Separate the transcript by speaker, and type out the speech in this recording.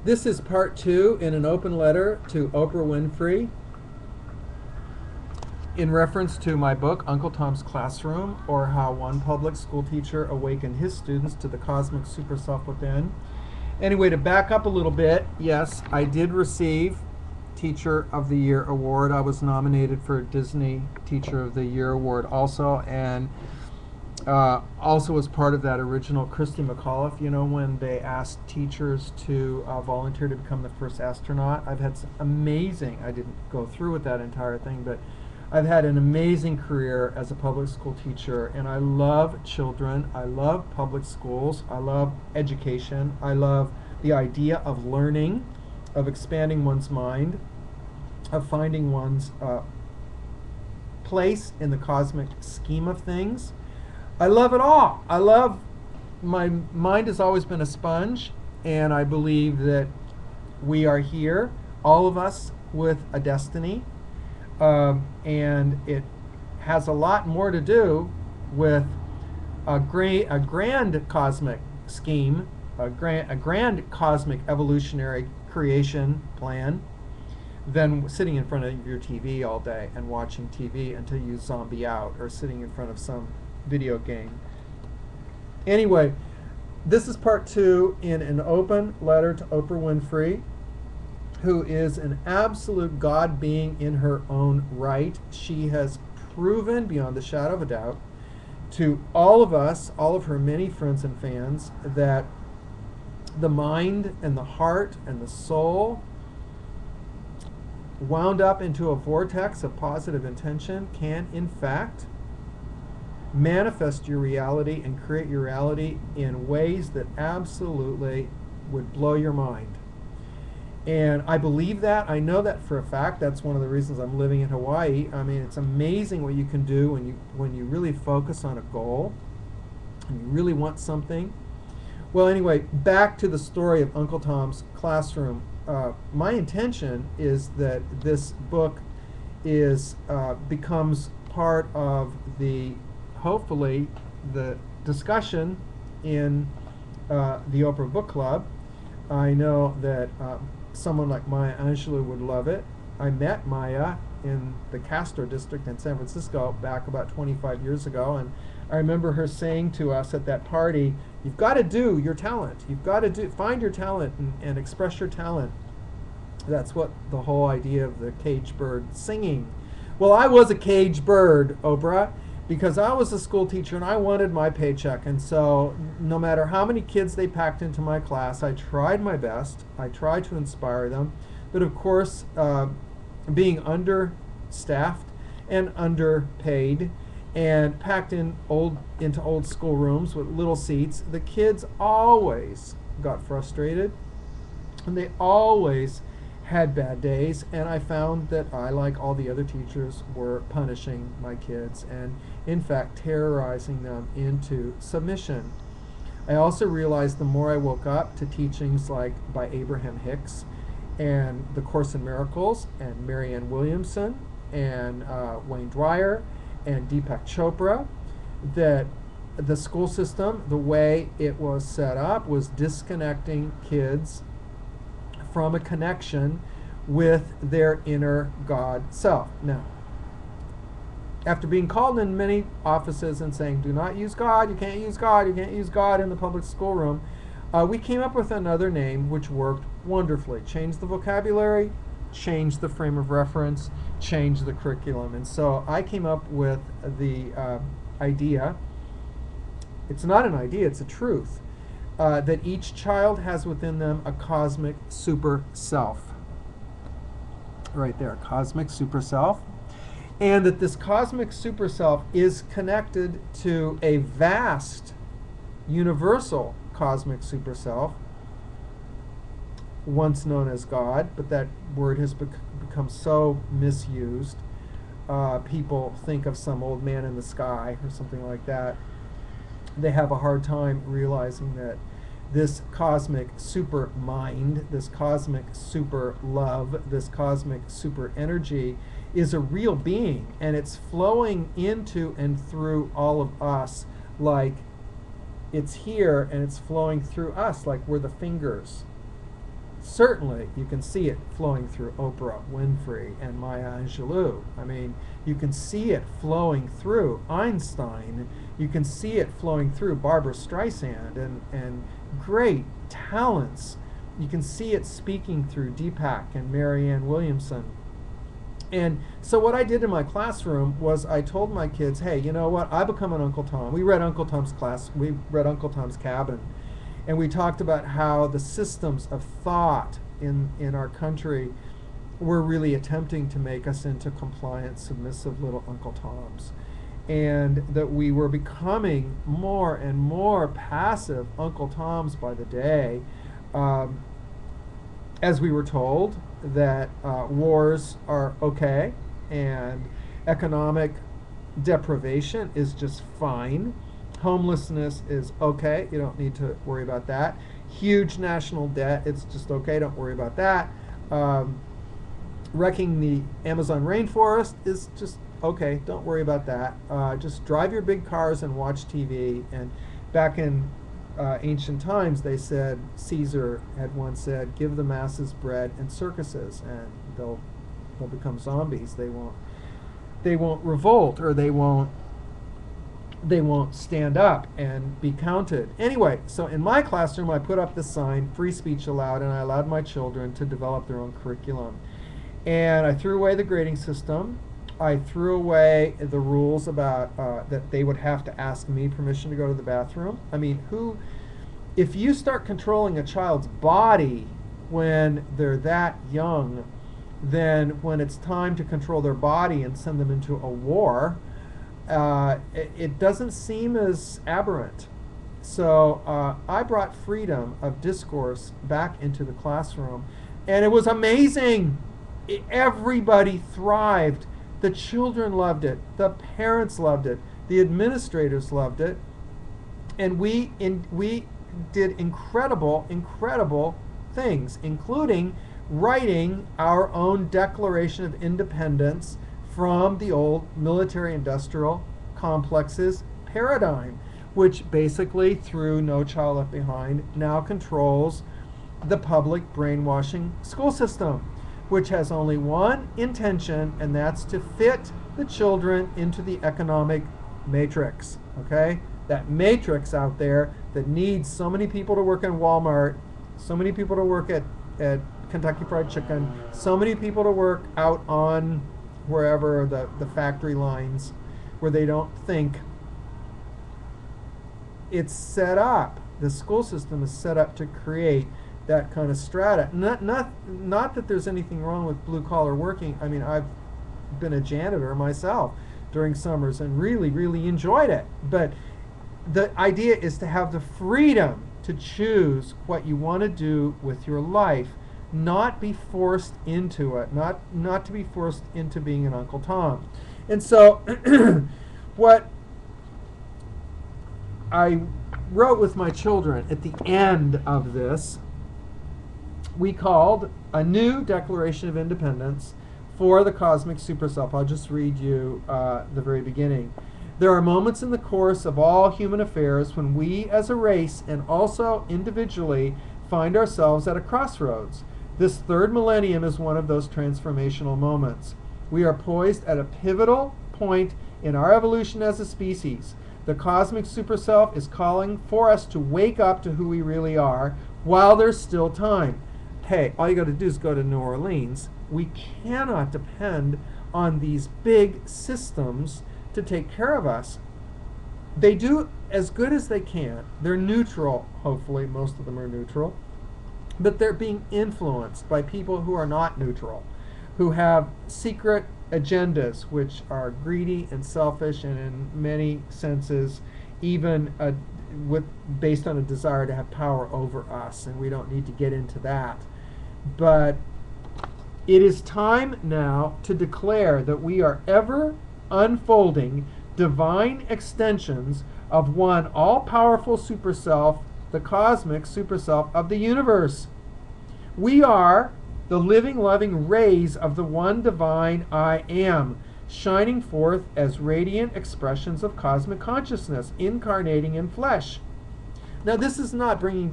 Speaker 1: This is part two in an open letter to Oprah Winfrey in reference to my book, Uncle Tom's Classroom, or How One Public School Teacher Awakened His Students to the Cosmic Super Self Within. Anyway, to back up a little bit, yes, I did receive Teacher of the Year award. I was nominated for Disney Teacher of the Year award also, and also was part of that original Christy McAuliffe, when they asked teachers to volunteer to become the first astronaut. I've had some amazing, I didn't go through with that entire thing, but I've had an amazing career as a public school teacher, and I love children. I love public schools. I love education. I love the idea of learning, of expanding one's mind, of finding one's place in the cosmic scheme of things. I love it all. My mind has always been a sponge, and I believe that we are here, all of us, with a destiny. And it has a lot more to do with a grand cosmic scheme, a grand cosmic evolutionary creation plan, than sitting in front of your TV all day and watching TV until you zombie out, or sitting in front of some video game. Anyway, this is part two in an open letter to Oprah Winfrey, who is an absolute God being in her own right. She has proven beyond the shadow of a doubt to all of us, all of her many friends and fans, that the mind and the heart and the soul wound up into a vortex of positive intention can, in fact, manifest your reality and create your reality in ways that absolutely would blow your mind. And I believe that. I know that for a fact. That's one of the reasons I'm living in Hawaii. I mean, it's amazing what you can do when you really focus on a goal and you really want something. Well, anyway, back to the story of Uncle Tom's Classroom. My intention is that this book becomes part of hopefully the discussion in the Oprah Book Club. I know that someone like Maya Angelou would love it. I met Maya in the Castro district in San Francisco back about 25 years ago, and I remember her saying to us at that party, "You've got to do your talent. You've got to find your talent and express your talent." That's what the whole idea of the caged bird singing. Well, I was a caged bird, Oprah, because I was a school teacher and I wanted my paycheck. And so no matter how many kids they packed into my class, I tried my best. I tried to inspire them. But of course, being understaffed and underpaid and packed into old school rooms with little seats, the kids always got frustrated and they always had bad days, and I found that I, like all the other teachers, were punishing my kids and in fact terrorizing them into submission. I also realized the more I woke up to teachings like by Abraham Hicks and The Course in Miracles and Marianne Williamson and Wayne Dwyer and Deepak Chopra, that the school system, the way it was set up, was disconnecting kids from a connection with their inner God self. Now, after being called in many offices and saying, "Do not use God, you can't use God, you can't use God in the public schoolroom," we came up with another name which worked wonderfully. Changed the vocabulary, changed the frame of reference, changed the curriculum. And so I came up with the idea, it's not an idea, it's a truth, that each child has within them a cosmic super self. Right there, cosmic super self. And that this cosmic super self is connected to a vast, universal cosmic super self, once known as God, but that word has become so misused. People think of some old man in the sky or something like that. They have a hard time realizing that this cosmic super mind, this cosmic super love, this cosmic super energy is a real being, and it's flowing into and through all of us like it's here, and it's flowing through us like we're the fingers. certainly you can see it flowing through Oprah Winfrey and Maya Angelou. I mean, you can see it flowing through Einstein. You can see it flowing through Barbara Streisand and great talents. You can see it speaking through Deepak and Marianne Williamson. And so what I did in my classroom was I told my kids, hey, you know what? I become an Uncle Tom. We read Uncle Tom's Cabin. And we talked about how the systems of thought in our country were really attempting to make us into compliant, submissive little Uncle Toms. And that we were becoming more and more passive Uncle Toms by the day. As we were told that wars are okay and economic deprivation is just fine. Homelessness is okay. You don't need to worry about that. Huge national debt. It's just okay. Don't worry about that. Wrecking the Amazon rainforest is just okay. Don't worry about that. Just drive your big cars and watch TV. And back in ancient times, they said, Caesar had once said, give the masses bread and circuses, and they'll become zombies. They won't revolt, or they won't stand up and be counted. Anyway, so in my classroom, I put up the sign, free speech allowed, and I allowed my children to develop their own curriculum. And I threw away the grading system. I threw away the rules about that they would have to ask me permission to go to the bathroom. I mean, if you start controlling a child's body when they're that young, then when it's time to control their body and send them into a war, it doesn't seem as aberrant. So I brought freedom of discourse back into the classroom, and it was amazing. Everybody thrived. The children loved it. The parents loved it. The administrators loved it. And we did incredible things, including writing our own Declaration of Independence from the old military-industrial complexes paradigm, which basically, through No Child Left Behind, now controls the public brainwashing school system, which has only one intention, and that's to fit the children into the economic matrix, okay? That matrix out there that needs so many people to work in Walmart, so many people to work at Kentucky Fried Chicken, so many people to work out on wherever the factory lines where they don't think. It's set up, the school system is set up to create that kind of strata. Not that there's anything wrong with blue collar working. I mean, I've been a janitor myself during summers and really enjoyed it. But the idea is to have the freedom to choose what you want to do with your life, not be forced into it, not to be forced into being an Uncle Tom. And so what I wrote with my children at the end of this, we called a new Declaration of Independence for the cosmic superself. I'll just read you the very beginning. There are moments in the course of all human affairs when we as a race and also individually find ourselves at a crossroads. This third millennium is one of those transformational moments. We are poised at a pivotal point in our evolution as a species. The cosmic superself is calling for us to wake up to who we really are while there's still time. Hey, all you got to do is go to New Orleans. We cannot depend on these big systems to take care of us. They do as good as they can. They're neutral, hopefully. Most of them are neutral. But they're being influenced by people who are not neutral, who have secret agendas which are greedy and selfish, and in many senses even based on a desire to have power over us, and we don't need to get into that. But it is time now to declare that we are ever unfolding divine extensions of one all-powerful superself, the cosmic superself of the universe. We are the living, loving rays of the one divine I Am, shining forth as radiant expressions of cosmic consciousness, incarnating in flesh. Now, this is not bringing back